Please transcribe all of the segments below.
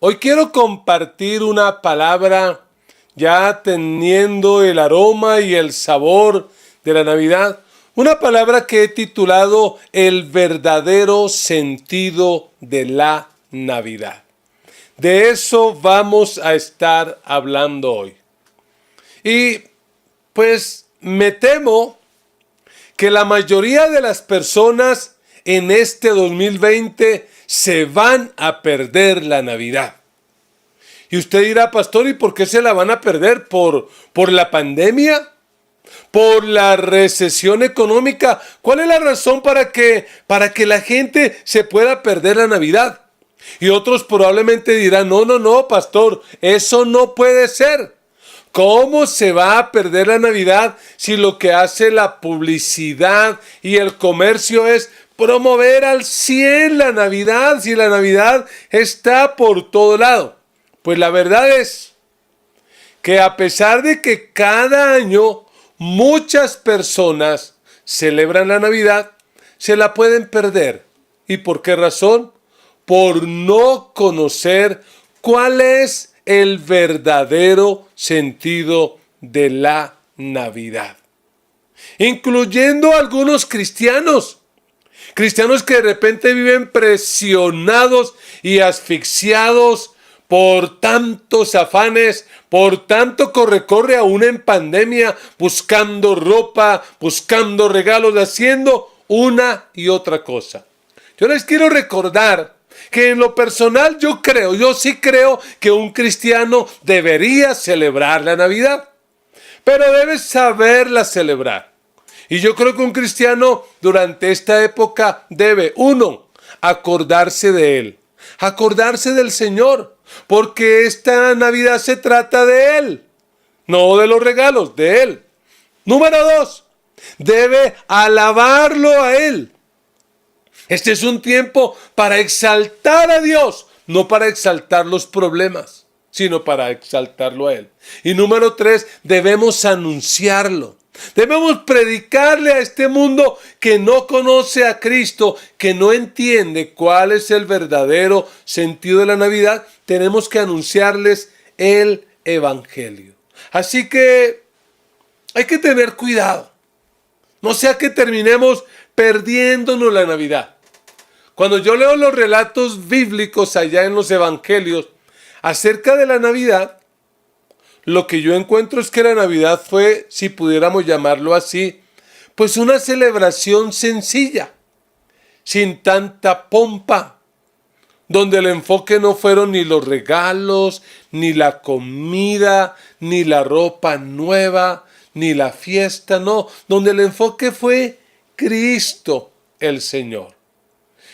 Hoy quiero compartir una palabra ya teniendo el aroma y el sabor de la Navidad. Una palabra que he titulado El verdadero sentido de la Navidad. De eso vamos a estar hablando hoy. Y pues me temo que la mayoría de las personas en este 2020 se van a perder la Navidad. Y usted dirá, pastor, ¿y por qué se la van a perder? ¿Por la pandemia? ¿Por la recesión económica? ¿Cuál es la razón para que la gente se pueda perder la Navidad? Y otros probablemente dirán, no, pastor, eso no puede ser. ¿Cómo se va a perder la Navidad si lo que hace la publicidad y el comercio es promover al 100 la Navidad? Si la Navidad está por todo lado. Pues la verdad es que a pesar de que cada año muchas personas celebran la Navidad, se la pueden perder. ¿Y por qué razón? Por no conocer cuál es el verdadero sentido de la Navidad. Incluyendo algunos cristianos que de repente viven presionados y asfixiados por tantos afanes, por tanto corre aún en pandemia, buscando ropa, buscando regalos, haciendo una y otra cosa. Yo les quiero recordar que en lo personal yo sí creo que un cristiano debería celebrar la Navidad, pero debe saberla celebrar. Y yo creo que un cristiano durante esta época debe, uno, acordarse de Él, acordarse del Señor, porque esta Navidad se trata de Él, no de los regalos, de Él. Número dos, debe alabarlo a Él. Este es un tiempo para exaltar a Dios, no para exaltar los problemas, sino para exaltarlo a Él. Y número tres, debemos anunciarlo. Debemos predicarle a este mundo que no conoce a Cristo, que no entiende cuál es el verdadero sentido de la Navidad. Tenemos que anunciarles el Evangelio. Así que hay que tener cuidado. No sea que terminemos perdiéndonos la Navidad. Cuando yo leo los relatos bíblicos allá en los Evangelios acerca de la Navidad, lo que yo encuentro es que la Navidad fue, si pudiéramos llamarlo así, pues una celebración sencilla, sin tanta pompa, donde el enfoque no fueron ni los regalos, ni la comida, ni la ropa nueva, ni la fiesta, no, donde el enfoque fue Cristo el Señor.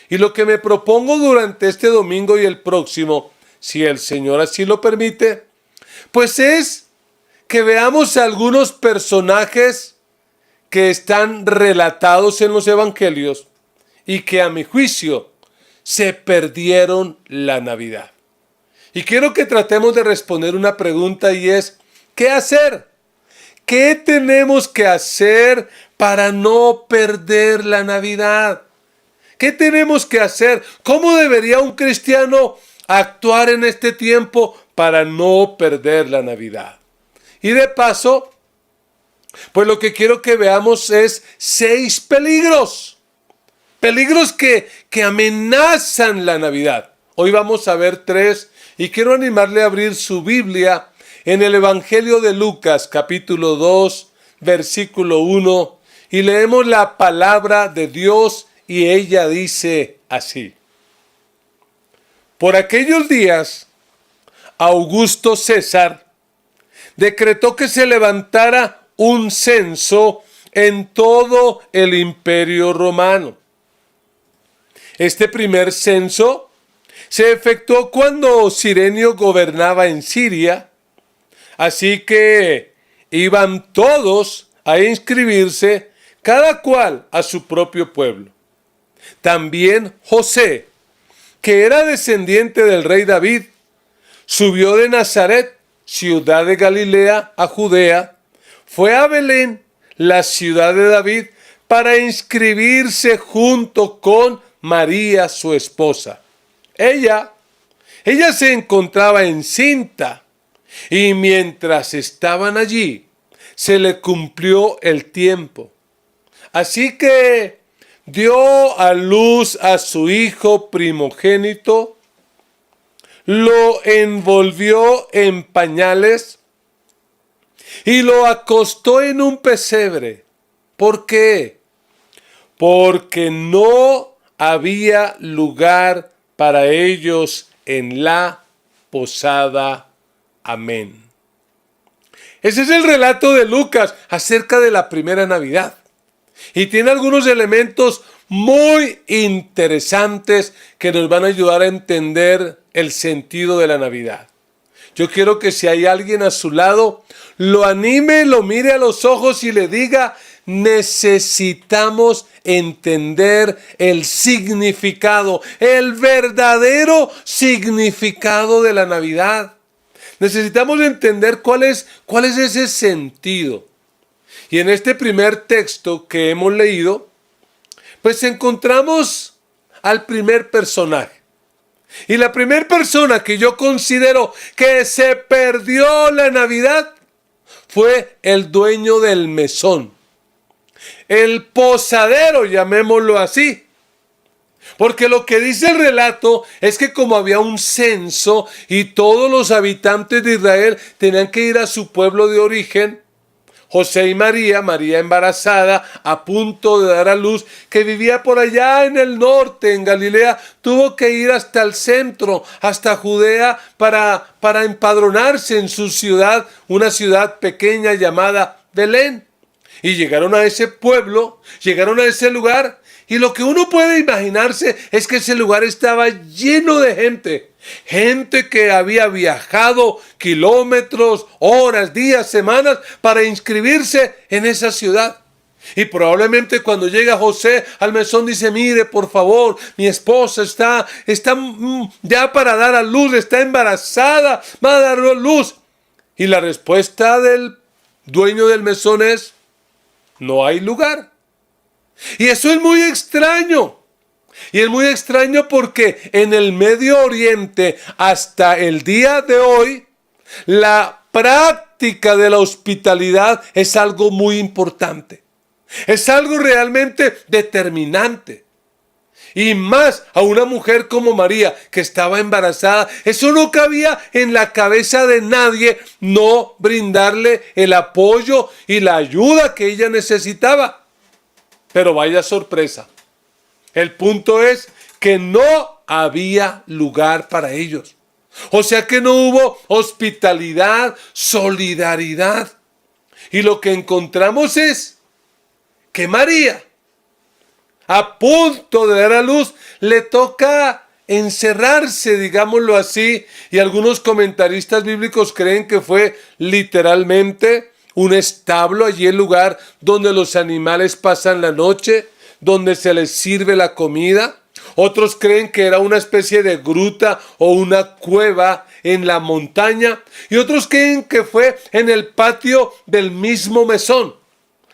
Y lo que me propongo durante este domingo y el próximo, si el Señor así lo permite, pues es que veamos algunos personajes que están relatados en los evangelios y que a mi juicio se perdieron la Navidad. Y quiero que tratemos de responder una pregunta y es, ¿qué hacer? ¿Qué tenemos que hacer para no perder la Navidad? ¿Qué tenemos que hacer? ¿Cómo debería un cristiano actuar en este tiempo para no perder la Navidad? Y de paso, pues lo que quiero que veamos es 6 peligros. Peligros que amenazan la Navidad. Hoy vamos a ver 3 y quiero animarle a abrir su Biblia en el Evangelio de Lucas, capítulo 2, versículo 1, y leemos la palabra de Dios y ella dice así. Por aquellos días, Augusto César decretó que se levantara un censo en todo el Imperio Romano. Este primer censo se efectuó cuando Cirenio gobernaba en Siria, así que iban todos a inscribirse, cada cual a su propio pueblo. También José, que era descendiente del rey David, subió de Nazaret, ciudad de Galilea, a Judea, fue a Belén, la ciudad de David, para inscribirse junto con María, su esposa. Ella Ella se encontraba encinta y mientras estaban allí, se le cumplió el tiempo. Así que dio a luz a su hijo primogénito, lo envolvió en pañales y lo acostó en un pesebre. ¿Por qué? Porque no había lugar para ellos en la posada. Amén. Ese es el relato de Lucas acerca de la primera Navidad. Y tiene algunos elementos muy interesantes que nos van a ayudar a entender el sentido de la Navidad. Yo quiero que si hay alguien a su lado, lo anime, lo mire a los ojos y le diga: necesitamos entender el significado, el verdadero significado de la Navidad. Necesitamos entender cuál es ese sentido. Y en este primer texto que hemos leído, pues encontramos al primer personaje. Y la primera persona que yo considero que se perdió la Navidad fue el dueño del mesón. El posadero, llamémoslo así. Porque lo que dice el relato es que como había un censo y todos los habitantes de Israel tenían que ir a su pueblo de origen, José y María embarazada, a punto de dar a luz, que vivía por allá en el norte, en Galilea, tuvo que ir hasta el centro, hasta Judea, para empadronarse en su ciudad, una ciudad pequeña llamada Belén. Y llegaron a ese pueblo, llegaron a ese lugar, y lo que uno puede imaginarse es que ese lugar estaba lleno de gente. Gente que había viajado kilómetros, horas, días, semanas para inscribirse en esa ciudad. Y probablemente cuando llega José al mesón dice: mire, por favor, mi esposa está ya para dar a luz, está embarazada, va a dar a luz. Y la respuesta del dueño del mesón es: no hay lugar. Y eso es muy extraño. Y es muy extraño porque en el Medio Oriente, hasta el día de hoy, la práctica de la hospitalidad es algo muy importante. Es algo realmente determinante. Y más a una mujer como María, que estaba embarazada, eso no cabía en la cabeza de nadie no brindarle el apoyo y la ayuda que ella necesitaba. Pero vaya sorpresa. El punto es que no había lugar para ellos. O sea que no hubo hospitalidad, solidaridad. Y lo que encontramos es que María, a punto de dar a luz, le toca encerrarse, digámoslo así, y algunos comentaristas bíblicos creen que fue literalmente un establo, allí el lugar donde los animales pasan la noche, donde se les sirve la comida. Otros creen que era una especie de gruta o una cueva en la montaña, y otros creen que fue en el patio del mismo mesón.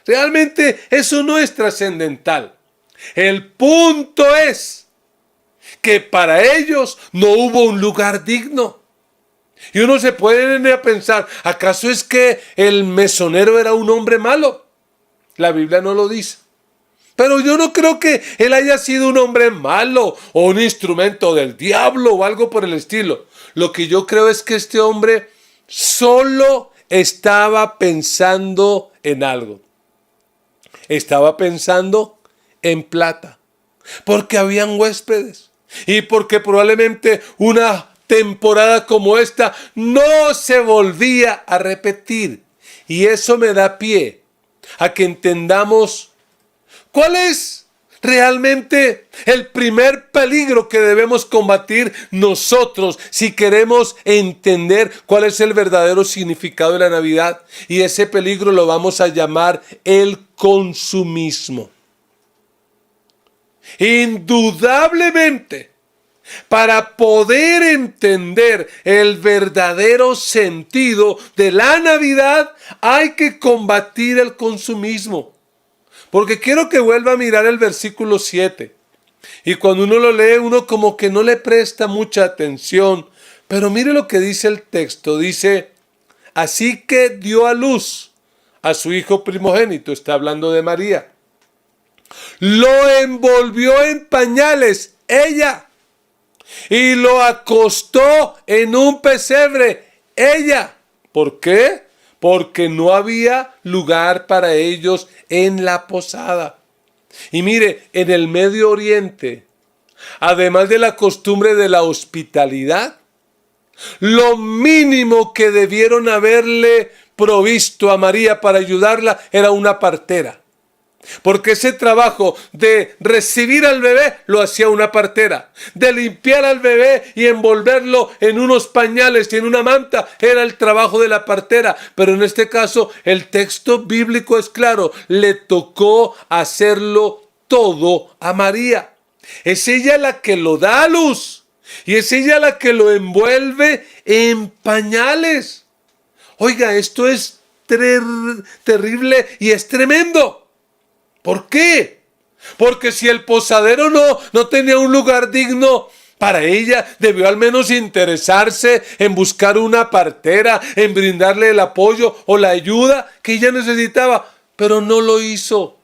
Realmente eso no es trascendental. El punto es que para ellos no hubo un lugar digno. Y uno se puede a pensar: ¿acaso es que el mesonero era un hombre malo? La Biblia no lo dice. Pero yo no creo que él haya sido un hombre malo o un instrumento del diablo o algo por el estilo. Lo que yo creo es que este hombre solo estaba pensando en algo. Estaba pensando en plata. Porque habían huéspedes. Y porque probablemente una temporada como esta no se volvía a repetir. Y eso me da pie a que entendamos cuál es realmente el primer peligro que debemos combatir nosotros si queremos entender cuál es el verdadero significado de la Navidad. Y ese peligro lo vamos a llamar el consumismo. Indudablemente, para poder entender el verdadero sentido de la Navidad, hay que combatir el consumismo. Porque quiero que vuelva a mirar el versículo 7. Y cuando uno lo lee, uno como que no le presta mucha atención. Pero mire lo que dice el texto. Dice, así que dio a luz a su hijo primogénito. Está hablando de María. Lo envolvió en pañales ella y lo acostó en un pesebre ella. ¿Por qué? Porque no había lugar para ellos en la posada. Y mire, en el Medio Oriente, además de la costumbre de la hospitalidad, lo mínimo que debieron haberle provisto a María para ayudarla era una partera. Porque ese trabajo de recibir al bebé lo hacía una partera. De limpiar al bebé y envolverlo en unos pañales y en una manta era el trabajo de la partera. Pero en este caso el texto bíblico es claro. Le tocó hacerlo todo a María. Es ella la que lo da a luz. Y es ella la que lo envuelve en pañales. Oiga, esto es terrible y es tremendo. ¿Por qué? Porque si el posadero no tenía un lugar digno para ella, debió al menos interesarse en buscar una partera, en brindarle el apoyo o la ayuda que ella necesitaba, pero no lo hizo.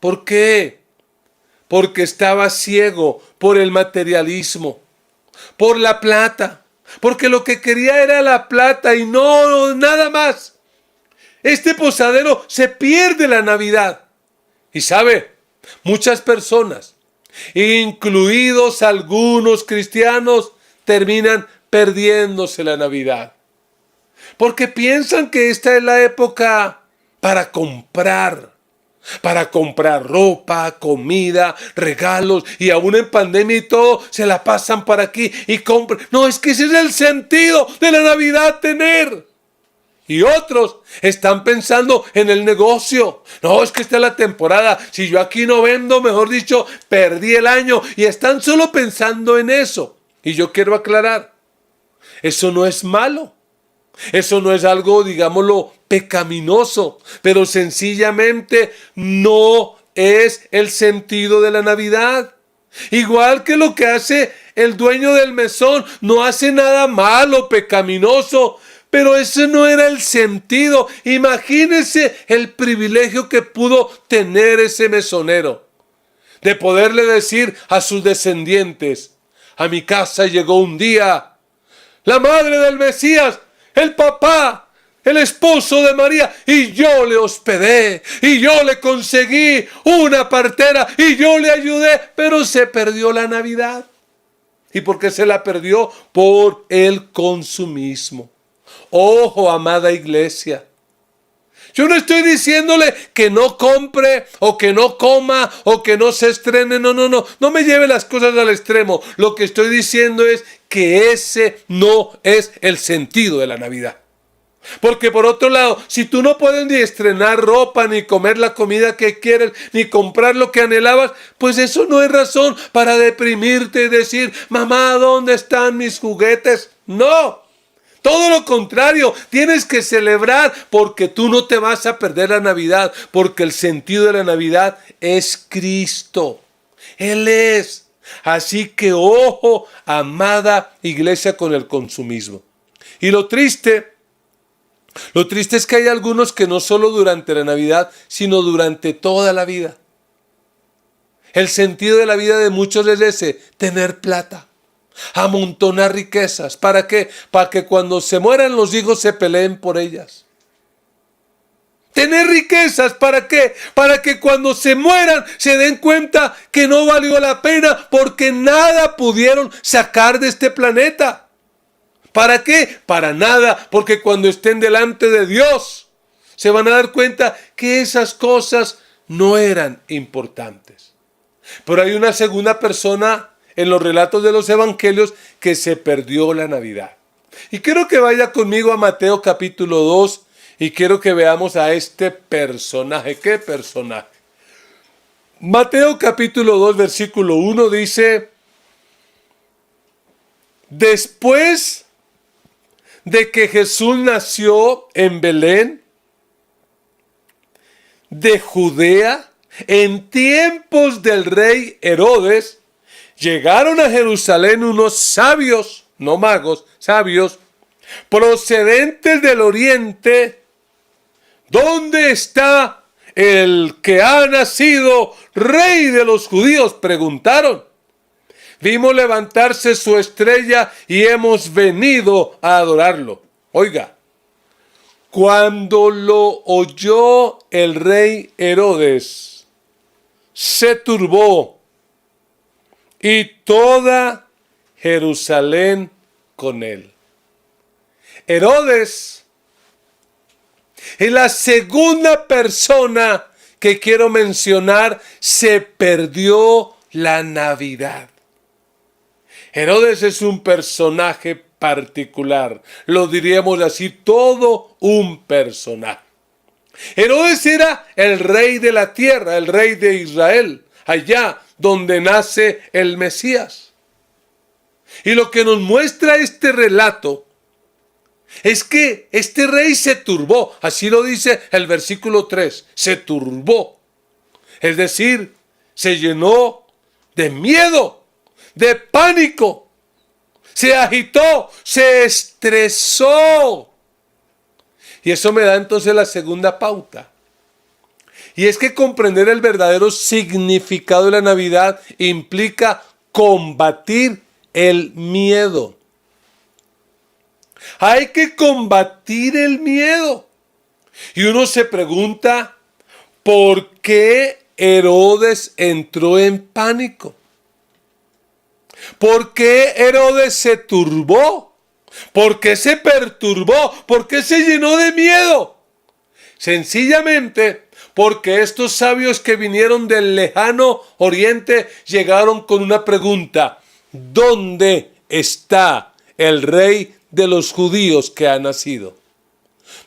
¿Por qué? Porque estaba ciego por el materialismo, por la plata, porque lo que quería era la plata y no nada más. Este posadero se pierde la Navidad. Y sabe, muchas personas, incluidos algunos cristianos, terminan perdiéndose la Navidad. Porque piensan que esta es la época para comprar ropa, comida, regalos, y aún en pandemia y todo, se la pasan para aquí y compran. No, es que ese es el sentido de la Navidad, tener. Y otros están pensando en el negocio. No, es que esta es la temporada. Si yo aquí no vendo, mejor dicho, perdí el año. Y están solo pensando en eso. Y yo quiero aclarar, eso no es malo. Eso no es algo, digámoslo, pecaminoso. Pero sencillamente no es el sentido de la Navidad. Igual que lo que hace el dueño del mesón, no hace nada malo, pecaminoso. Pero ese no era el sentido. Imagínense el privilegio que pudo tener ese mesonero. De poderle decir a sus descendientes, a mi casa llegó un día la madre del Mesías, el papá, el esposo de María, y yo le hospedé, y yo le conseguí una partera, y yo le ayudé, pero se perdió la Navidad. ¿Y por qué se la perdió? Por el consumismo. Ojo, amada iglesia. Yo no estoy diciéndole que no compre o que no coma o que no se estrene. No. No me lleve las cosas al extremo. Lo que estoy diciendo es que ese no es el sentido de la Navidad. Porque por otro lado, si tú no puedes ni estrenar ropa, ni comer la comida que quieres, ni comprar lo que anhelabas, pues eso no es razón para deprimirte y decir, mamá, ¿dónde están mis juguetes? No. Todo lo contrario, tienes que celebrar porque tú no te vas a perder la Navidad, porque el sentido de la Navidad es Cristo. Él es. Así que ojo, amada iglesia, con el consumismo. Y lo triste es que hay algunos que no solo durante la Navidad, sino durante toda la vida. El sentido de la vida de muchos es ese, tener plata. Amontonar riquezas. ¿Para qué? Para que cuando se mueran los hijos se peleen por ellas. Tener riquezas, ¿para qué? Para que cuando se mueran se den cuenta que no valió la pena porque nada pudieron sacar de este planeta. ¿Para qué? Para nada, porque cuando estén delante de Dios se van a dar cuenta que esas cosas no eran importantes. Pero hay una segunda persona en los relatos de los evangelios que se perdió la Navidad. Y quiero que vaya conmigo a Mateo capítulo 2 y quiero que veamos a este personaje. ¿Qué personaje? Mateo capítulo 2 versículo 1 dice: después de que Jesús nació en Belén de Judea, en tiempos del rey Herodes, llegaron a Jerusalén unos sabios no magos, sabios, procedentes del oriente, ¿dónde está el que ha nacido rey de los judíos? Preguntaron. Vimos levantarse su estrella y hemos venido a adorarlo. Oiga, cuando lo oyó el rey Herodes, se turbó y toda Jerusalén con él. Herodes es la segunda persona que quiero mencionar. Se perdió la Navidad. Herodes es un personaje particular, lo diríamos así, todo un personaje. Herodes era el rey de la tierra, el rey de Israel, allá donde nace el Mesías. Y lo que nos muestra este relato es que este rey se turbó, así lo dice el versículo 3, se turbó. Es decir, se llenó de miedo, de pánico, se agitó, se estresó. Y eso me da entonces la segunda pauta. Y es que comprender el verdadero significado de la Navidad implica combatir el miedo. Hay que combatir el miedo. Y uno se pregunta, ¿por qué Herodes entró en pánico? ¿Por qué Herodes se turbó? ¿Por qué se perturbó? ¿Por qué se llenó de miedo? Sencillamente porque estos sabios que vinieron del lejano oriente llegaron con una pregunta: ¿dónde está el rey de los judíos que ha nacido?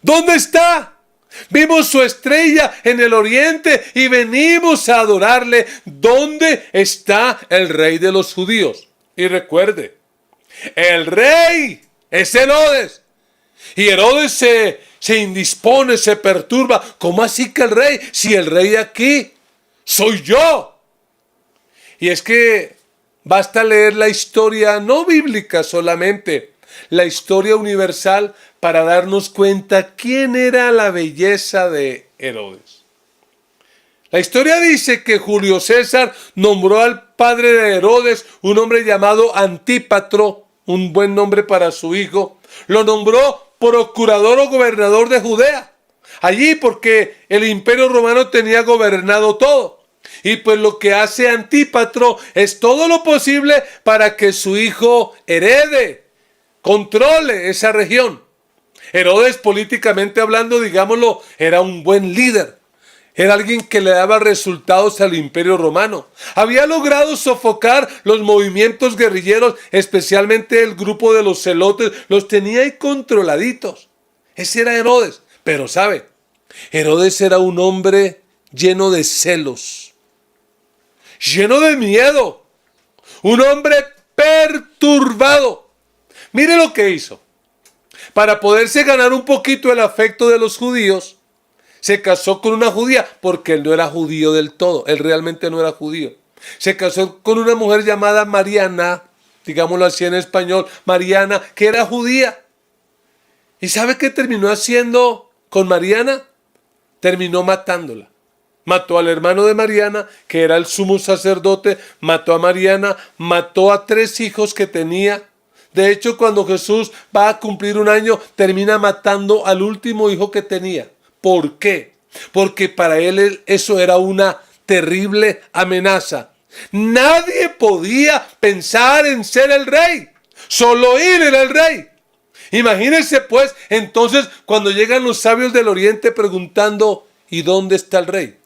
¿Dónde está? Vimos su estrella en el oriente y venimos a adorarle. ¿Dónde está el rey de los judíos? Y recuerde, el rey es Herodes. Y Herodes se indispone, se perturba. ¿Cómo así que el rey? Si el rey aquí soy yo. Y es que basta leer la historia no bíblica solamente, la historia universal, para darnos cuenta quién era la belleza de Herodes. La historia dice que Julio César nombró al padre de Herodes, un hombre llamado Antípatro, un buen nombre para su hijo. Lo nombró procurador o gobernador de Judea, allí porque el imperio romano tenía gobernado todo. Y pues lo que hace Antípatro es todo lo posible para que su hijo herede, controle esa región. Herodes, políticamente hablando, digámoslo, era un buen líder. Era alguien que le daba resultados al imperio romano. Había logrado sofocar los movimientos guerrilleros, especialmente el grupo de los celotes. Los tenía ahí controladitos. Ese era Herodes. Pero ¿sabe? Herodes era un hombre lleno de celos, lleno de miedo. Un hombre perturbado. Mire lo que hizo. Para poderse ganar un poquito el afecto de los judíos, se casó con una judía, porque él no era judío del todo, él realmente no era judío. Se casó con una mujer llamada Mariana, digámoslo así en español, Mariana, que era judía. ¿Y sabe qué terminó haciendo con Mariana? Terminó matándola. Mató al hermano de Mariana, que era el sumo sacerdote, mató a Mariana, mató a 3 hijos que tenía. De hecho, cuando Jesús va a cumplir 1 año, termina matando al último hijo que tenía. ¿Por qué? Porque para él eso era una terrible amenaza. Nadie podía pensar en ser el rey. Solo él era el rey. Imagínense pues, entonces, cuando llegan los sabios del oriente preguntando, ¿y dónde está el rey?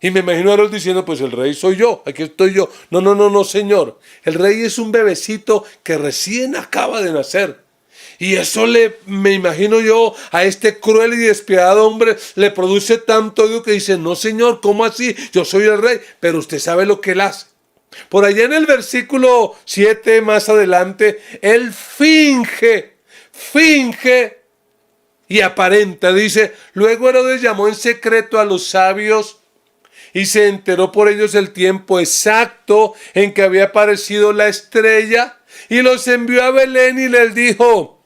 Y me imagino a Herodes diciendo, pues el rey soy yo, aquí estoy yo. No, señor. El rey es un bebecito que recién acaba de nacer. Y eso me imagino yo, a este cruel y despiadado hombre le produce tanto odio que dice, no señor, ¿cómo así? Yo soy el rey, pero usted sabe lo que él hace. Por allá en el versículo 7 más adelante, él finge y aparenta. Dice, luego Herodes llamó en secreto a los sabios y se enteró por ellos el tiempo exacto en que había aparecido la estrella. y los envió a Belén y les dijo: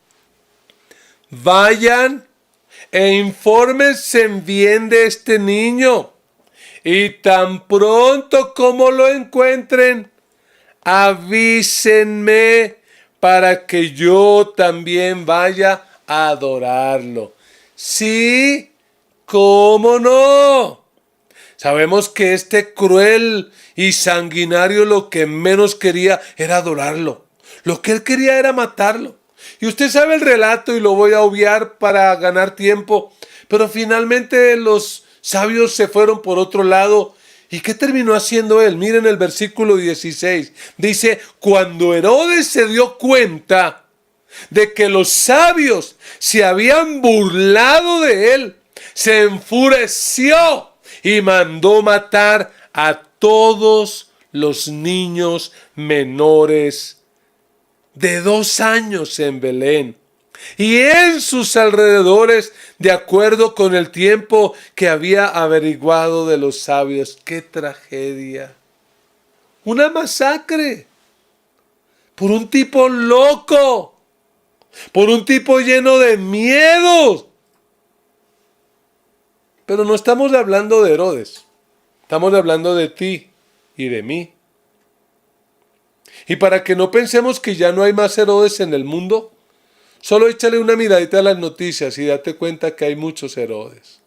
vayan e infórmense bien de este niño, y tan pronto como lo encuentren, avísenme para que yo también vaya a adorarlo. Sí, ¿cómo no? Sabemos que este cruel y sanguinario lo que menos quería era adorarlo. Lo que él quería era matarlo. Y usted sabe el relato y lo voy a obviar para ganar tiempo. Pero finalmente los sabios se fueron por otro lado. ¿Y qué terminó haciendo él? Miren el versículo 16. Dice: cuando Herodes se dio cuenta de que los sabios se habían burlado de él, se enfureció y mandó matar a todos los niños menores de 2 años en Belén y en sus alrededores, de acuerdo con el tiempo que había averiguado de los sabios. ¡Qué tragedia! Una masacre por un tipo loco, por un tipo lleno de miedos. Pero no estamos hablando de Herodes, estamos hablando de ti y de mí. Y para que no pensemos que ya no hay más Herodes en el mundo, solo échale una miradita a las noticias y date cuenta que hay muchos Herodes.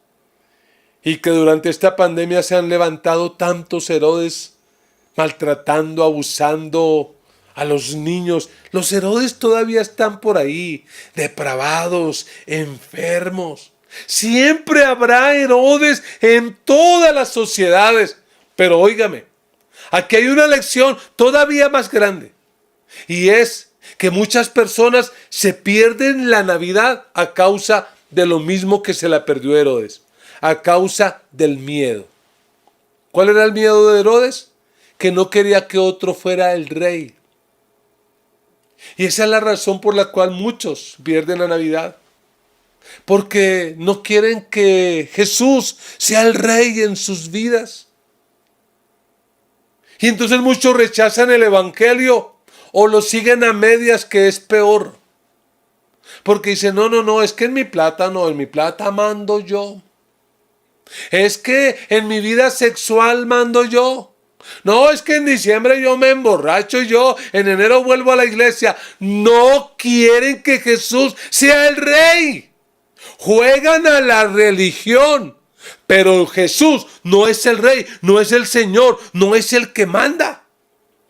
Y que durante esta pandemia se han levantado tantos Herodes maltratando, abusando a los niños. Los Herodes todavía están por ahí, depravados, enfermos. Siempre habrá Herodes en todas las sociedades. Pero óigame, aquí hay una lección todavía más grande. Y es que muchas personas se pierden la Navidad a causa de lo mismo que se la perdió Herodes. A causa del miedo. ¿Cuál era el miedo de Herodes? Que no quería que otro fuera el rey. Y esa es la razón por la cual muchos pierden la Navidad. Porque no quieren que Jesús sea el rey en sus vidas. Y entonces muchos rechazan el evangelio o lo siguen a medias, que es peor. Porque dicen: no, es que en mi plata mando yo. Es que en mi vida sexual mando yo. No, es que en diciembre yo me emborracho y yo en enero vuelvo a la iglesia. No quieren que Jesús sea el rey. Juegan a la religión. Pero Jesús no es el rey, no es el Señor, no es el que manda.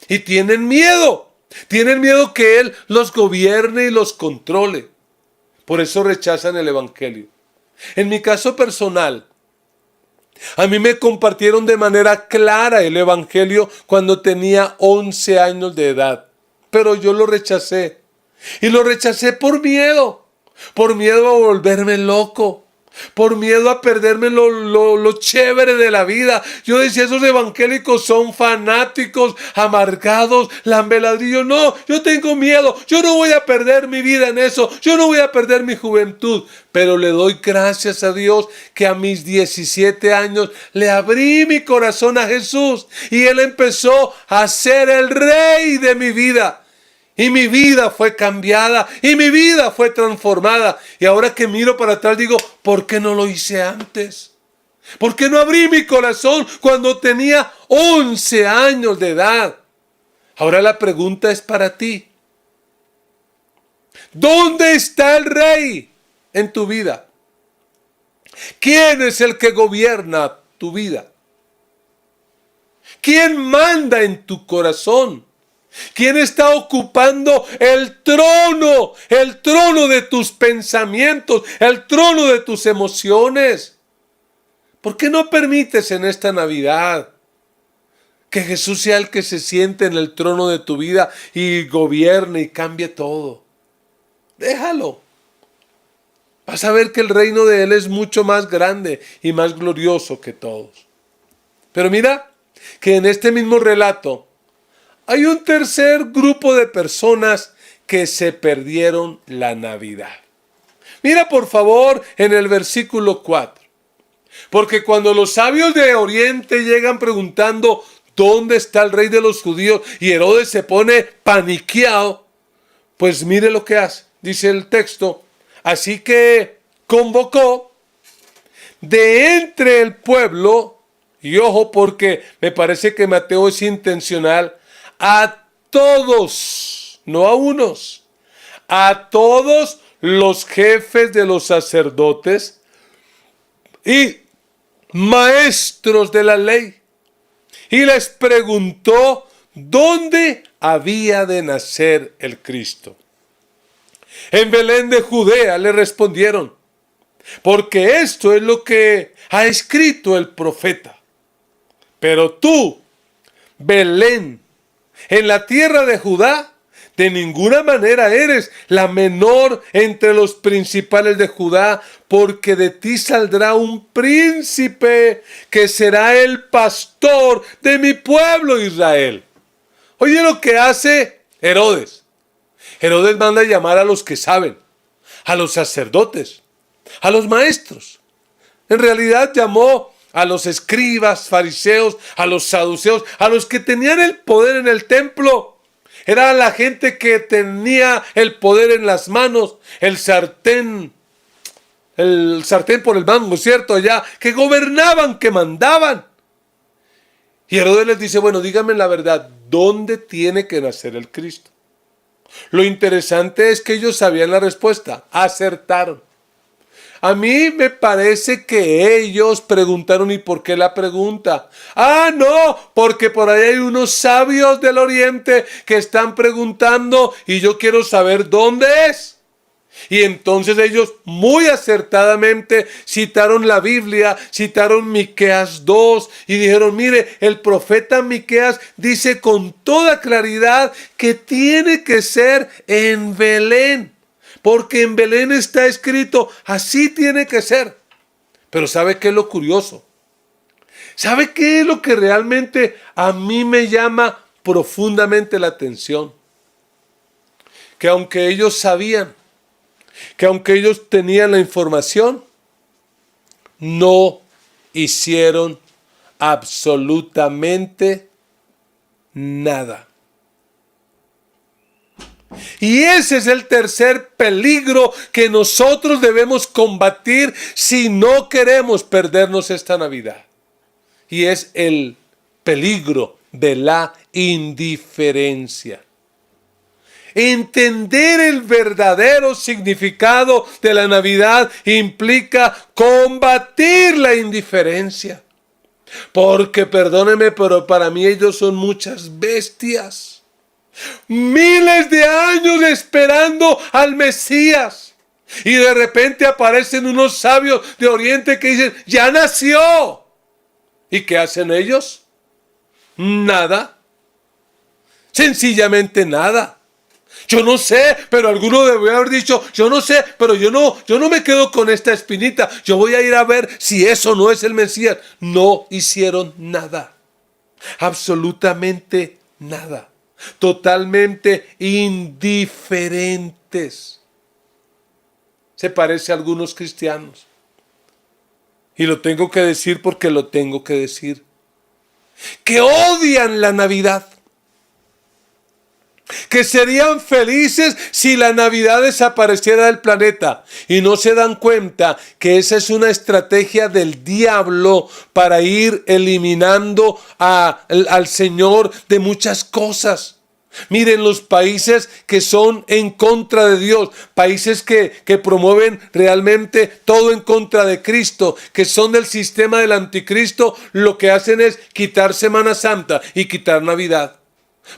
Y tienen miedo que Él los gobierne y los controle. Por eso rechazan el evangelio. En mi caso personal, a mí me compartieron de manera clara el evangelio cuando tenía 11 años de edad. Pero yo lo rechacé. Y lo rechacé por miedo a volverme loco, por miedo a perderme lo chévere de la vida. Yo decía: esos evangélicos son fanáticos, amargados, lambeladrillos. No, yo tengo miedo, yo no voy a perder mi vida en eso, yo no voy a perder mi juventud. Pero le doy gracias a Dios que a mis 17 años le abrí mi corazón a Jesús y Él empezó a ser el rey de mi vida. Y mi vida fue cambiada, y mi vida fue transformada. Y ahora que miro para atrás digo: ¿por qué no lo hice antes? ¿Por qué no abrí mi corazón cuando tenía 11 años de edad? Ahora la pregunta es para ti. ¿Dónde está el rey en tu vida? ¿Quién es el que gobierna tu vida? ¿Quién manda en tu corazón? ¿Quién está ocupando el trono de tus pensamientos, el trono de tus emociones? ¿Por qué no permites en esta Navidad que Jesús sea el que se siente en el trono de tu vida y gobierne y cambie todo? Déjalo. Vas a ver que el reino de Él es mucho más grande y más glorioso que todos. Pero mira que en este mismo relato hay un tercer grupo de personas que se perdieron la Navidad. Mira por favor en el versículo 4. Porque cuando los sabios de Oriente llegan preguntando: ¿dónde está el rey de los judíos? Y Herodes se pone paniqueado. Pues mire lo que hace, dice el texto. Así que convocó de entre el pueblo, y ojo porque me parece que Mateo es intencional, a todos, no a unos, a todos los jefes de los sacerdotes y maestros de la ley, y les preguntó dónde había de nacer el Cristo. En Belén de Judea le respondieron, porque esto es lo que ha escrito el profeta. Pero tú, Belén, en la tierra de Judá, de ninguna manera eres la menor entre los principales de Judá, porque de ti saldrá un príncipe que será el pastor de mi pueblo Israel. Oye lo que hace Herodes. Herodes manda llamar a los que saben, a los sacerdotes, a los maestros. En realidad llamó a los escribas, fariseos, a los saduceos, a los que tenían el poder en el templo. Era la gente que tenía el poder en las manos, el sartén por el mango, ¿cierto? Allá, que gobernaban, que mandaban. Y Herodes les dice, bueno, díganme la verdad, ¿dónde tiene que nacer el Cristo? Lo interesante es que ellos sabían la respuesta, acertaron. A mí me parece que ellos preguntaron, ¿y por qué la pregunta? Ah, no, porque por ahí hay unos sabios del oriente que están preguntando y yo quiero saber dónde es. Y entonces ellos muy acertadamente citaron la Biblia, citaron Miqueas 2 y dijeron, mire, el profeta Miqueas dice con toda claridad que tiene que ser en Belén. Porque en Belén está escrito, así tiene que ser. Pero ¿sabe qué es lo curioso? ¿Sabe qué es lo que realmente a mí me llama profundamente la atención? Que aunque ellos sabían, que aunque ellos tenían la información, no hicieron absolutamente nada. Y ese es el tercer peligro que nosotros debemos combatir si no queremos perdernos esta Navidad. Y es el peligro de la indiferencia. Entender el verdadero significado de la Navidad implica combatir la indiferencia. Porque, perdónenme, pero para mí ellos son muchas bestias. Miles de años esperando al Mesías. Y de repente aparecen unos sabios de Oriente que dicen, ya nació. ¿Y qué hacen ellos? Nada. Sencillamente nada. Yo no sé, pero alguno debe haber dicho, yo no sé, pero yo no me quedo con esta espinita. Yo voy a ir a ver si eso no es el Mesías. No hicieron nada. Absolutamente nada. Totalmente indiferentes. Se parece a algunos cristianos. Y lo tengo que decir porque lo tengo que decir. Que odian la Navidad. Que serían felices si la Navidad desapareciera del planeta y no se dan cuenta que esa es una estrategia del diablo para ir eliminando al Señor de muchas cosas. Miren, los países que son en contra de Dios, países que promueven realmente todo en contra de Cristo, que son del sistema del anticristo, lo que hacen es quitar Semana Santa y quitar Navidad.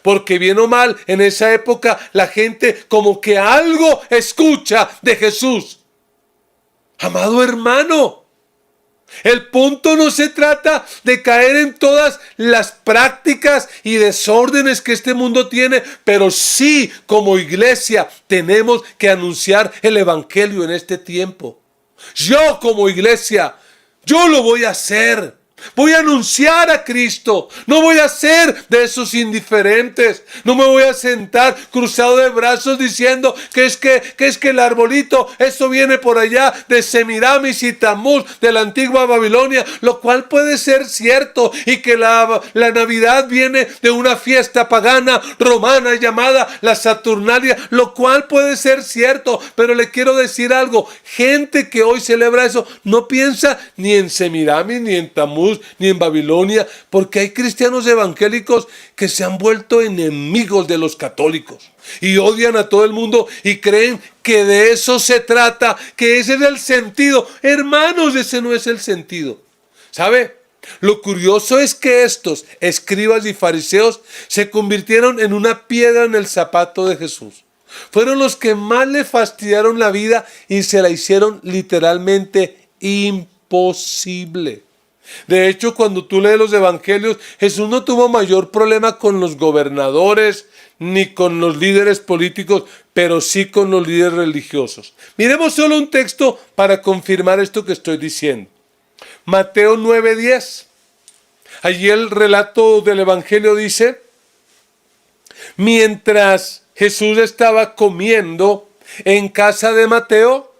Porque bien o mal, en esa época la gente como que algo escucha de Jesús. Amado hermano, el punto no se trata de caer en todas las prácticas y desórdenes que este mundo tiene, pero sí como iglesia tenemos que anunciar el evangelio en este tiempo. Yo como iglesia, yo lo voy a hacer. Voy a anunciar a Cristo. No voy a ser de esos indiferentes. No me voy a sentar cruzado de brazos diciendo que es que el arbolito, eso viene por allá de Semiramis y Tamuz, de la antigua Babilonia, lo cual puede ser cierto, y que la Navidad viene de una fiesta pagana romana llamada la Saturnalia, lo cual puede ser cierto, pero le quiero decir algo. Gente que hoy celebra eso no piensa ni en Semiramis, ni en Tamuz, ni en Babilonia, porque hay cristianos evangélicos que se han vuelto enemigos de los católicos y odian a todo el mundo y creen que de eso se trata, que ese es el sentido. Hermanos, ese no es el sentido. ¿Sabe? Lo curioso es que estos escribas y fariseos se convirtieron en una piedra en el zapato de Jesús. Fueron los que más le fastidiaron la vida y se la hicieron literalmente imposible. De hecho, cuando tú lees los evangelios, Jesús no tuvo mayor problema con los gobernadores ni con los líderes políticos, pero sí con los líderes religiosos. Miremos solo un texto para confirmar esto que estoy diciendo. Mateo 9:10. Allí el relato del evangelio dice: mientras Jesús estaba comiendo en casa de Mateo,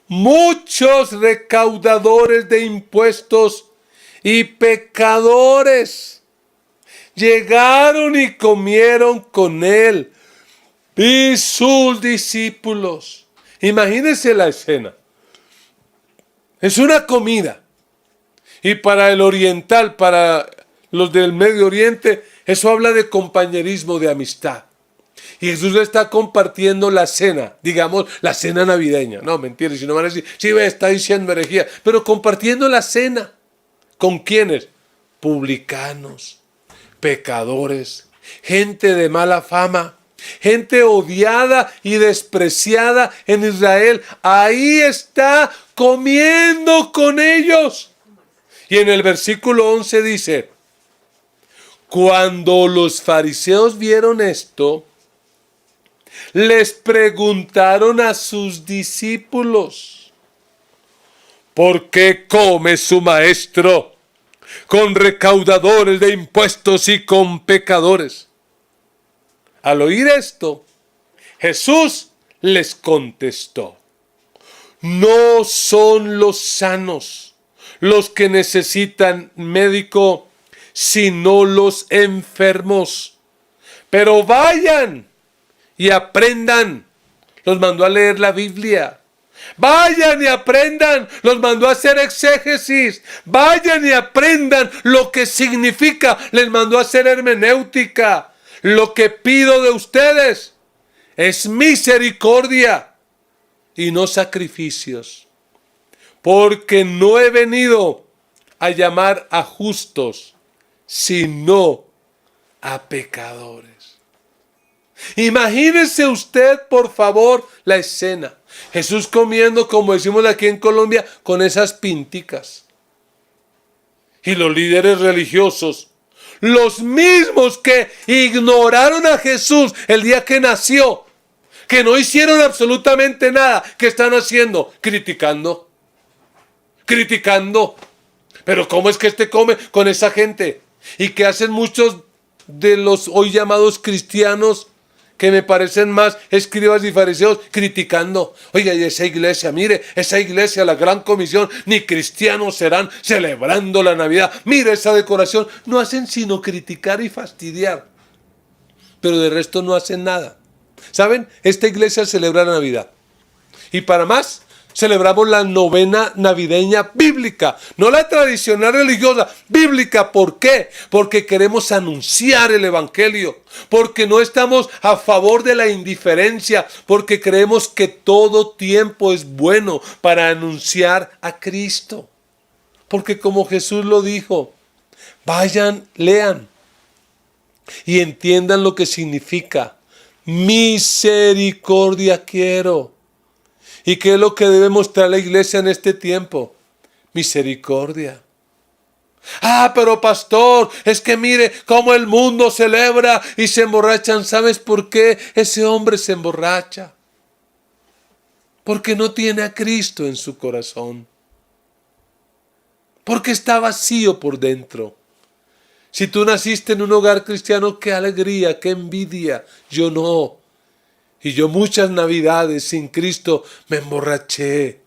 muchos recaudadores de impuestos y pecadores llegaron y comieron con él y sus discípulos. Imagínense la escena. Es una comida. Y para el oriental, para los del Medio Oriente, eso habla de compañerismo, de amistad. Y Jesús le está compartiendo la cena, digamos, la cena navideña. No, mentira, si no van a decir, sí, ve, está diciendo herejía. Pero compartiendo la cena. ¿Con quiénes? Publicanos, pecadores, gente de mala fama, gente odiada y despreciada en Israel. Ahí está comiendo con ellos. Y en el versículo 11 dice: cuando los fariseos vieron esto, les preguntaron a sus discípulos: ¿por qué come su maestro con recaudadores de impuestos y con pecadores? Al oír esto, Jesús les contestó: no son los sanos los que necesitan médico, sino los enfermos. Pero vayan y aprendan. Los mandó a leer la Biblia. Vayan y aprendan. Los mandó a hacer exégesis. Vayan y aprendan lo que significa. Les mandó a hacer hermenéutica. Lo que pido de ustedes es misericordia y no sacrificios. Porque no he venido a llamar a justos, sino a pecadores. Imagínese usted, por favor, la escena. Jesús comiendo, como decimos aquí en Colombia, con esas pinticas. Y los líderes religiosos, los mismos que ignoraron a Jesús el día que nació, que no hicieron absolutamente nada, ¿qué están haciendo? Criticando. Pero ¿cómo es que come con esa gente? Y que hacen muchos de los hoy llamados cristianos, que me parecen más escribas y fariseos, criticando. Oiga, y esa iglesia, mire, esa iglesia, la gran comisión, ni cristianos serán celebrando la Navidad. Mire esa decoración. No hacen sino criticar y fastidiar. Pero de resto no hacen nada. ¿Saben? Esta iglesia celebra la Navidad. Y para más, celebramos la novena navideña bíblica, no la tradicional religiosa, bíblica. ¿Por qué? Porque queremos anunciar el evangelio, porque no estamos a favor de la indiferencia, porque creemos que todo tiempo es bueno para anunciar a Cristo. Porque como Jesús lo dijo, vayan, lean y entiendan lo que significa misericordia quiero. ¿Y qué es lo que debe mostrar la iglesia en este tiempo? Misericordia. Ah, pero pastor, es que mire cómo el mundo celebra y se emborrachan. ¿Sabes por qué ese hombre se emborracha? Porque no tiene a Cristo en su corazón. porque está vacío por dentro. Si tú naciste en un hogar cristiano, qué alegría, qué envidia. Yo no. Y yo muchas navidades sin Cristo me emborraché,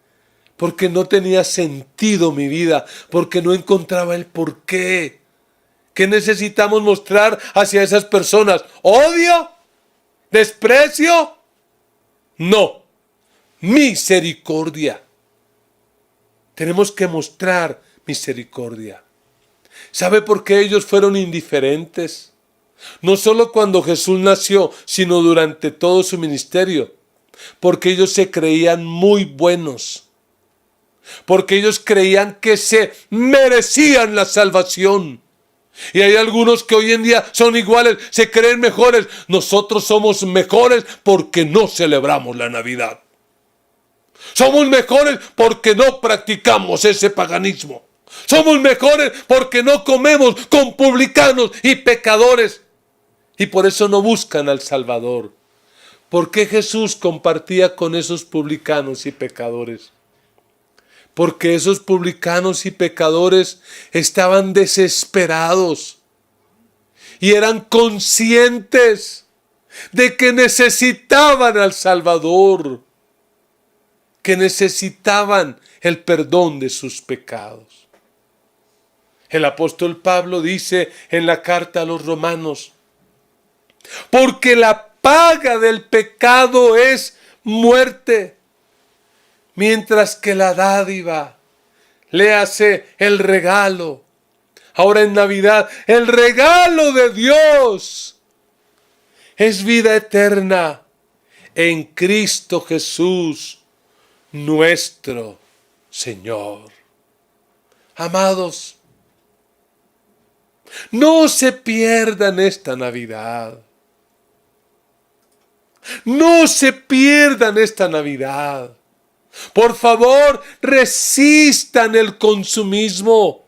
porque no tenía sentido mi vida, porque no encontraba el porqué. ¿Qué necesitamos mostrar hacia esas personas? ¿Odio? ¿Desprecio? No. Misericordia. Tenemos que mostrar misericordia. ¿Sabe por qué ellos fueron indiferentes? No solo cuando Jesús nació, sino durante todo su ministerio. Porque ellos se creían muy buenos. Porque ellos creían que se merecían la salvación. Y hay algunos que hoy en día son iguales, se creen mejores. Nosotros somos mejores porque no celebramos la Navidad. Somos mejores porque no practicamos ese paganismo. Somos mejores porque no comemos con publicanos y pecadores. Y por eso no buscan al Salvador. ¿Por qué Jesús compartía con esos publicanos y pecadores? Porque esos publicanos y pecadores estaban desesperados y eran conscientes de que necesitaban al Salvador, que necesitaban el perdón de sus pecados. El apóstol Pablo dice en la carta a los Romanos, porque la paga del pecado es muerte, mientras que la dádiva, léase el regalo, ahora en Navidad, el regalo de Dios es vida eterna en Cristo Jesús, nuestro Señor. Amados, no se pierdan esta Navidad. No se pierdan esta Navidad. Por favor, resistan el consumismo.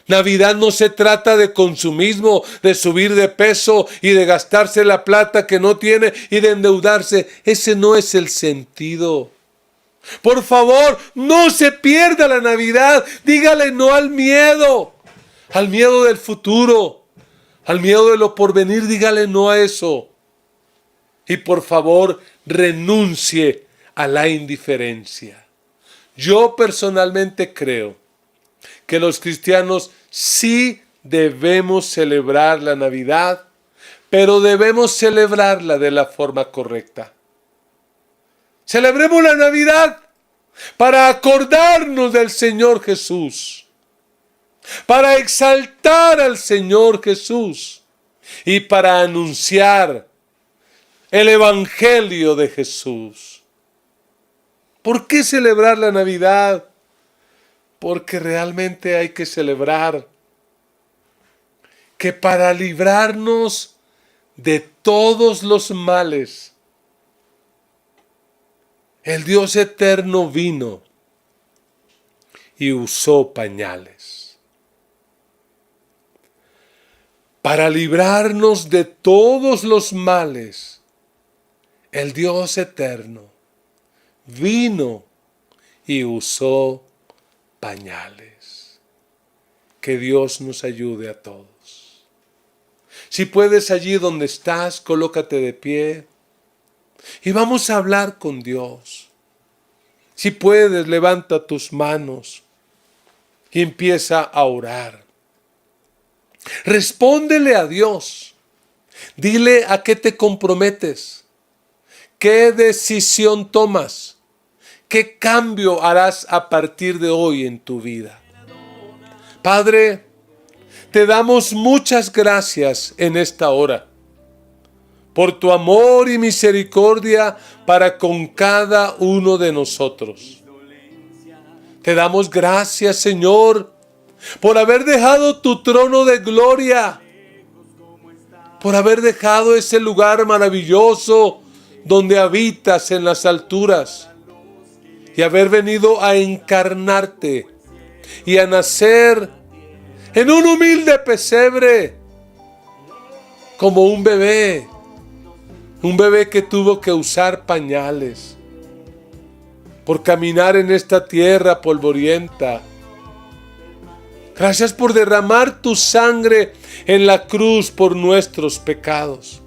Navidad no se trata de consumismo, de subir de peso y de gastarse la plata que no tiene y de endeudarse. Ese no es el sentido. Por favor, no se pierda la Navidad. Dígale no al miedo del futuro, al miedo de lo porvenir. Dígale no a eso. Y por favor, renuncie a la indiferencia. Yo personalmente creo que los cristianos sí debemos celebrar la Navidad, pero debemos celebrarla de la forma correcta. Celebremos la Navidad para acordarnos del Señor Jesús, para exaltar al Señor Jesús y para anunciar el Evangelio de Jesús. ¿Por qué celebrar la Navidad? Porque realmente hay que celebrar que para librarnos de todos los males, el Dios eterno vino y usó pañales. Para librarnos de todos los males, el Dios eterno vino y usó pañales. Que Dios nos ayude a todos. Si puedes, allí donde estás, colócate de pie y vamos a hablar con Dios. Si puedes, levanta tus manos y empieza a orar. Respóndele a Dios. Dile a qué te comprometes. ¿Qué decisión tomas? ¿Qué cambio harás a partir de hoy en tu vida? Padre, te damos muchas gracias en esta hora por tu amor y misericordia para con cada uno de nosotros. Te damos gracias, Señor, por haber dejado tu trono de gloria, por haber dejado ese lugar maravilloso donde habitas en las alturas y haber venido a encarnarte y a nacer en un humilde pesebre como un bebé que tuvo que usar pañales por caminar en esta tierra polvorienta Gracias por derramar tu sangre en la cruz por nuestros pecados.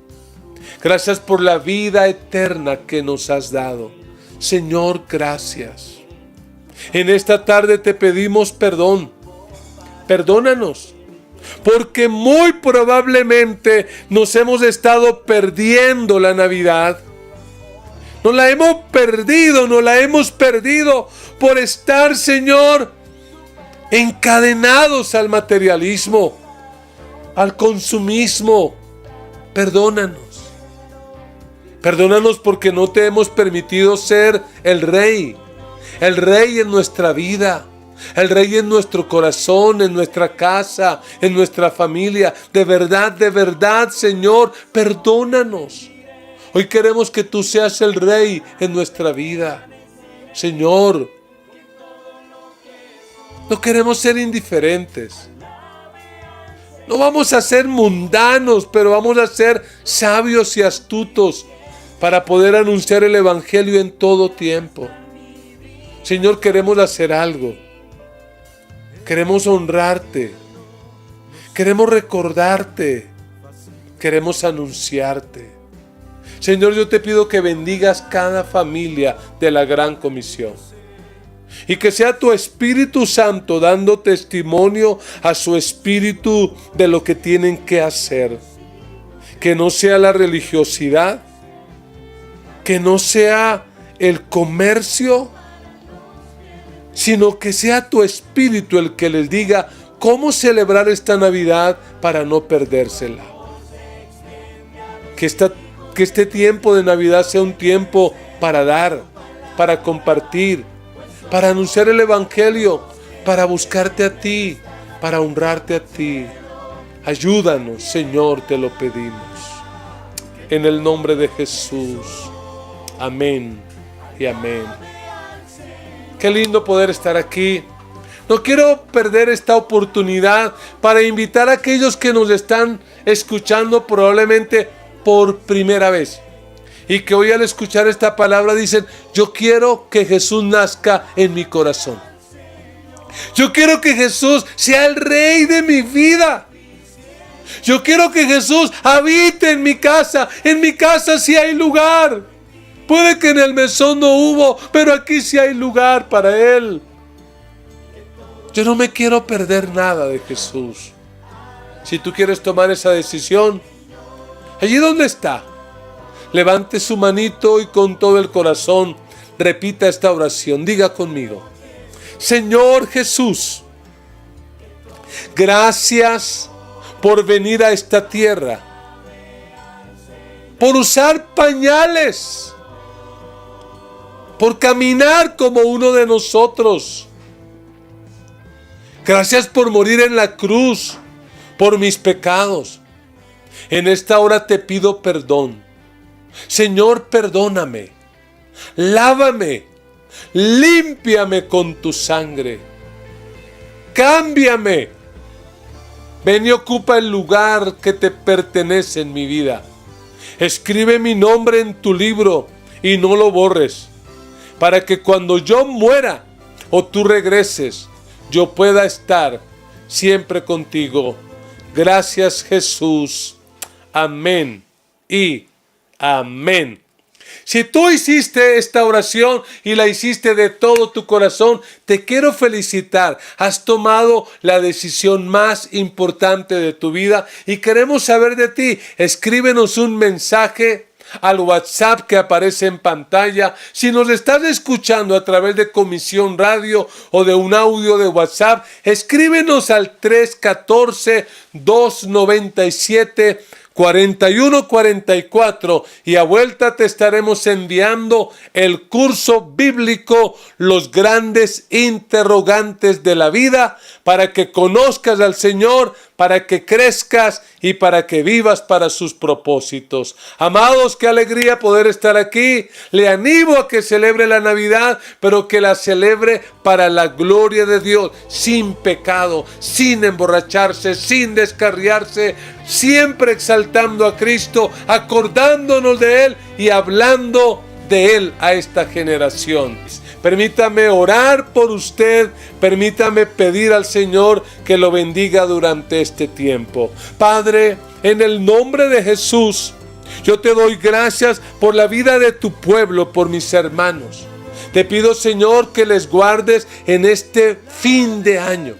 Gracias por la vida eterna que nos has dado. Señor, gracias. En esta tarde te pedimos perdón. Perdónanos, porque muy probablemente nos hemos estado perdiendo la Navidad. Nos la hemos perdido por estar, Señor, encadenados al materialismo, al consumismo. Perdónanos. Perdónanos porque no te hemos permitido ser el Rey en nuestra vida, el Rey en nuestro corazón, en nuestra casa, en nuestra familia. De verdad, Señor, perdónanos. Hoy queremos que tú seas el Rey en nuestra vida. Señor, no queremos ser indiferentes. No vamos a ser mundanos, pero vamos a ser sabios y astutos para poder anunciar el Evangelio en todo tiempo. Señor, queremos hacer algo. Queremos honrarte. Queremos recordarte. Queremos anunciarte. Señor, yo te pido que bendigas cada familia de la Gran Comisión. Y que sea tu Espíritu Santo dando testimonio a su espíritu de lo que tienen que hacer. Que no sea la religiosidad, que no sea el comercio, sino que sea tu Espíritu el que les diga cómo celebrar esta Navidad para no perdérsela. Que este tiempo de Navidad sea un tiempo para dar, para compartir, para anunciar el Evangelio, para buscarte a ti, para honrarte a ti. Ayúdanos, Señor, te lo pedimos. En el nombre de Jesús. Amén y amén. Qué lindo poder estar aquí. No quiero perder esta oportunidad para invitar a aquellos que nos están escuchando probablemente por primera vez. Y que hoy al escuchar esta palabra dicen: yo quiero que Jesús nazca en mi corazón. Yo quiero que Jesús sea el Rey de mi vida. Yo quiero que Jesús habite en mi casa. En mi casa sí hay lugar. Puede que en el mesón no hubo, pero aquí sí hay lugar para Él. Yo no me quiero perder nada de Jesús. Si tú quieres tomar esa decisión, allí donde está, levante su manito y con todo el corazón repita esta oración. Diga conmigo: Señor Jesús, gracias por venir a esta tierra, por usar pañales, por caminar como uno de nosotros. Gracias por morir en la cruz por mis pecados. En esta hora te pido perdón. Señor, perdóname, lávame, límpiame con tu sangre, cámbiame. Ven y ocupa el lugar que te pertenece en mi vida. Escribe mi nombre en tu libro y no lo borres, para que cuando yo muera o tú regreses, yo pueda estar siempre contigo. Gracias, Jesús. Amén y amén. Si tú hiciste esta oración y la hiciste de todo tu corazón, te quiero felicitar. Has tomado la decisión más importante de tu vida y queremos saber de ti. Escríbenos un mensaje al WhatsApp que aparece en pantalla. Si nos estás escuchando a través de Comisión Radio o de un audio de WhatsApp, escríbenos al 314-297-4144 y a vuelta te estaremos enviando el curso bíblico Los Grandes Interrogantes de la Vida, para que conozcas al Señor, para que crezcas y para que vivas para sus propósitos. Amados, qué alegría poder estar aquí. Le animo a que celebre la Navidad, pero que la celebre para la gloria de Dios, sin pecado, sin emborracharse, sin descarriarse, siempre exaltando a Cristo, acordándonos de Él y hablando de Él a esta generación. Permítame orar por usted, permítame pedir al Señor que lo bendiga durante este tiempo. Padre, en el nombre de Jesús, yo te doy gracias por la vida de tu pueblo, por mis hermanos. Te pido, Señor, que les guardes en este fin de año.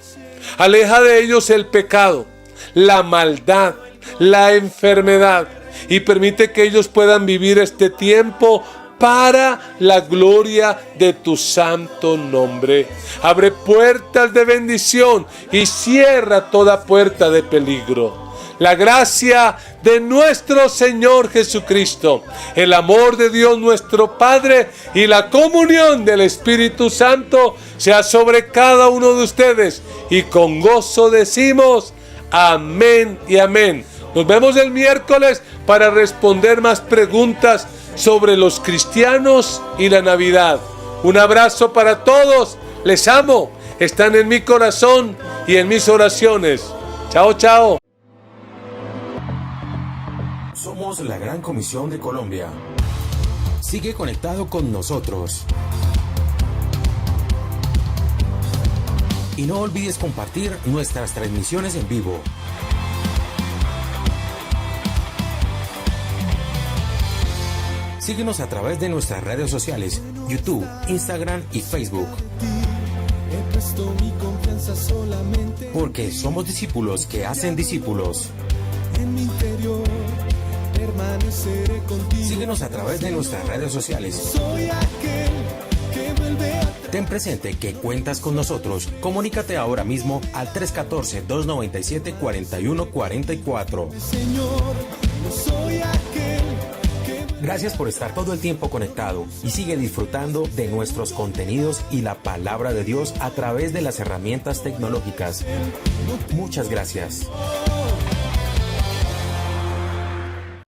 Aleja de ellos el pecado, la maldad, la enfermedad, y permite que ellos puedan vivir este tiempo para la gloria de tu santo nombre. Abre puertas de bendición y cierra toda puerta de peligro. La gracia de nuestro Señor Jesucristo, el amor de Dios nuestro Padre y la comunión del Espíritu Santo sea sobre cada uno de ustedes. Y con gozo decimos amén y amén. Nos vemos el miércoles para responder más preguntas sobre los cristianos y la Navidad. Un abrazo para todos. Les amo. Están en mi corazón y en mis oraciones. Chao, chao. Somos la Gran Comisión de Colombia. Sigue conectado con nosotros. Y no olvides compartir nuestras transmisiones en vivo. Síguenos a través de nuestras redes sociales, YouTube, Instagram y Facebook. Porque somos discípulos que hacen discípulos. Síguenos a través de nuestras redes sociales. Ten presente que cuentas con nosotros. Comunícate ahora mismo al 314-297-4144. Gracias por estar todo el tiempo conectado y sigue disfrutando de nuestros contenidos y la palabra de Dios a través de las herramientas tecnológicas. Muchas gracias.